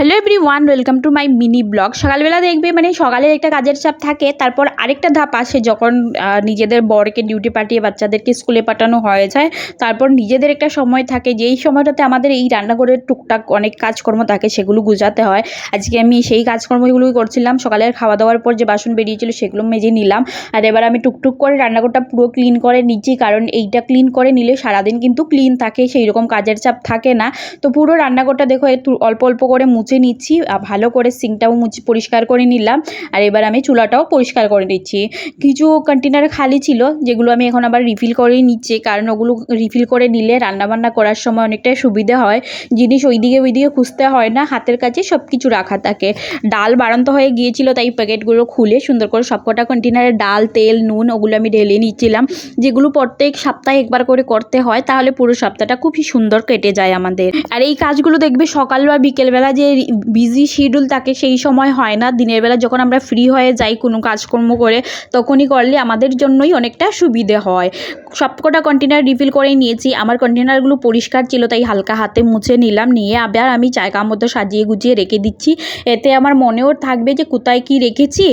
Hello everyone, welcome to my mini blog. সকালবেলা দেখবে মানে সকালের একটা কাজের চাপ থাকে, তারপর আরেকটা ধাপ আসে যখন নিজেদের বরকে ডিউটি পাঠিয়ে বাচ্চাদেরকে স্কুলে পাঠানো হয়ে যায়। তারপর নিজেদের একটা সময় থাকে, যেই সময়টাতে আমাদের এই রান্নাঘরের টুকটাক অনেক কাজকর্ম থাকে, সেগুলো গুছাতে হয়। আজকে আমি সেই কাজকর্মগুলোই করছিলাম। সকালের খাওয়া দাওয়ার পর যে বাসন বেরিয়েছিল সেগুলো মেজে নিলাম, আর এবার আমি টুকটুক করে রান্নাঘরটা পুরো ক্লিন করে নিচ্ছি, কারণ এইটা ক্লিন করে নিলে সারাদিন কিন্তু ক্লিন থাকে, সেই রকম কাজের চাপ থাকে না। তো পুরো রান্নাঘরটা দেখো একটু অল্প অল্প করে মুছে নিচ্ছি, ভালো করে সিঙ্কটাও পরিষ্কার করে নিলাম। আর এবার আমি চুলাটাও পরিষ্কার করে নিচ্ছি। কিছু কন্টেনার খালি ছিল, যেগুলো আমি এখন আবার রিফিল করেই নিচ্ছি, কারণ ওগুলো রিফিল করে নিলে রান্নাবান্না করার সময় অনেকটাই সুবিধা হয়। জিনিস ওইদিকে খুঁজতে হয় না, হাতের কাছে সব কিছু রাখা থাকে। ডাল বাড়ন্ত হয়ে গিয়েছিল, তাই প্যাকেটগুলো খুলে সুন্দর করে সবকটা কন্টেনারে ডাল, তেল, নুন ওগুলো আমি ঢেলে নিচ্ছিলাম, যেগুলো প্রত্যেক সপ্তাহে একবার করে করতে হয়, তাহলে পুরো সপ্তাহটা খুবই সুন্দর কেটে যায় আমাদের। আর এই কাজগুলো দেখবে সকাল বা বিকেলবেলা যে বিজি শিডিউল থাকে সেই সময় হয় না, দিনের বেলা যখন আমরা ফ্রি হয়ে যাই কোনো কাজকর্ম করে, তখনই করলে আমাদের জন্যই অনেকটা সুবিধে হয়। সবকটা কন্টেনার রিফিল করে নিয়েছি। আমার কন্টেনারগুলো পরিষ্কার ছিল, তাই হালকা হাতে মুছে নিলাম, নিয়ে আবার আমি জায়গা মতো সাজিয়ে গুছিয়ে রেখে দিচ্ছি। এতে আমার মনেও থাকবে যে কোথায় কি রেখেছি।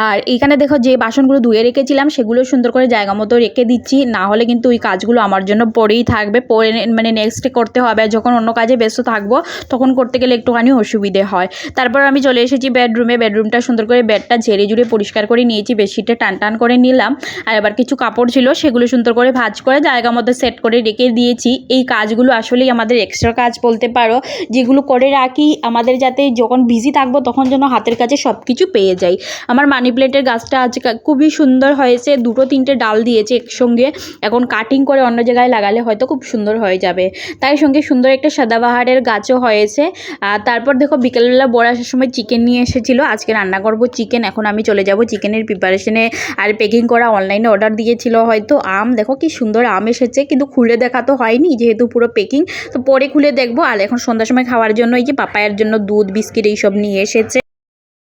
আর এইখানে দেখো যে বাসনগুলো ধুয়ে রেখেছিলাম সেগুলো সুন্দর করে জায়গা মতো রেখে দিচ্ছি, না হলে কিন্তু ওই কাজগুলো আমার জন্য পড়েই থাকবে, পরে মানে নেক্সট করতে হবে। আর যখন অন্য কাজে ব্যস্ত থাকবো তখন করতে গেলে একটুখানি অসুবিধে হয়। তারপর আমি চলে এসেছি বেডরুমটা সুন্দর করে বেডটা ঝেড়ে ঝুড়ে পরিষ্কার করে নিয়েছি, বেডশিটটা টান করে নিলাম। আর এবার কিছু কাপড় ছিল সেগুলো সুন্দর করে ভাঁজ করে জায়গা মতো সেট করে রেখে দিয়েছি। এই কাজগুলো আসলেই আমাদের এক্সট্রা কাজ বলতে পারো, যেগুলো করে রাখি আমাদের, যাতে যখন বিজি থাকবো তখন যেন হাতের কাছে সব কিছু পেয়ে যাই। আমার মানি প্ল্যান্টের গাছটা আজ খুবই সুন্দর হয়েছে, 2-3টে ডাল দিয়েছে একসঙ্গে। এখন কাটিং করে অন্য জায়গায় লাগালে হয়তো খুব সুন্দর হয়ে যাবে। তাই সঙ্গে সুন্দর একটা সাদাবাহারের গাছও হয়েছে। তারপর দেখো বিকেলবেলা বড় আসার সময় চিকেন নিয়ে এসেছিলো, আজকে রান্না করবো চিকেন। এখন আমি চলে যাব চিকেনের প্রিপারেশনে। আর প্যাকিং করা অনলাইনে অর্ডার দিয়েছিল হয়তো। আম দেখো কি সুন্দর আম এসেছে, কিন্তু খুলে দেখা তো হয়নি যেহেতু পুরো প্যাকিং, তো পরে খুলে দেখবো। আর এখন সন্ধ্যার সময় খাওয়ার জন্য এই যে পাপায়ের জন্য দুধ, বিস্কিট এইসব নিয়ে এসেছে।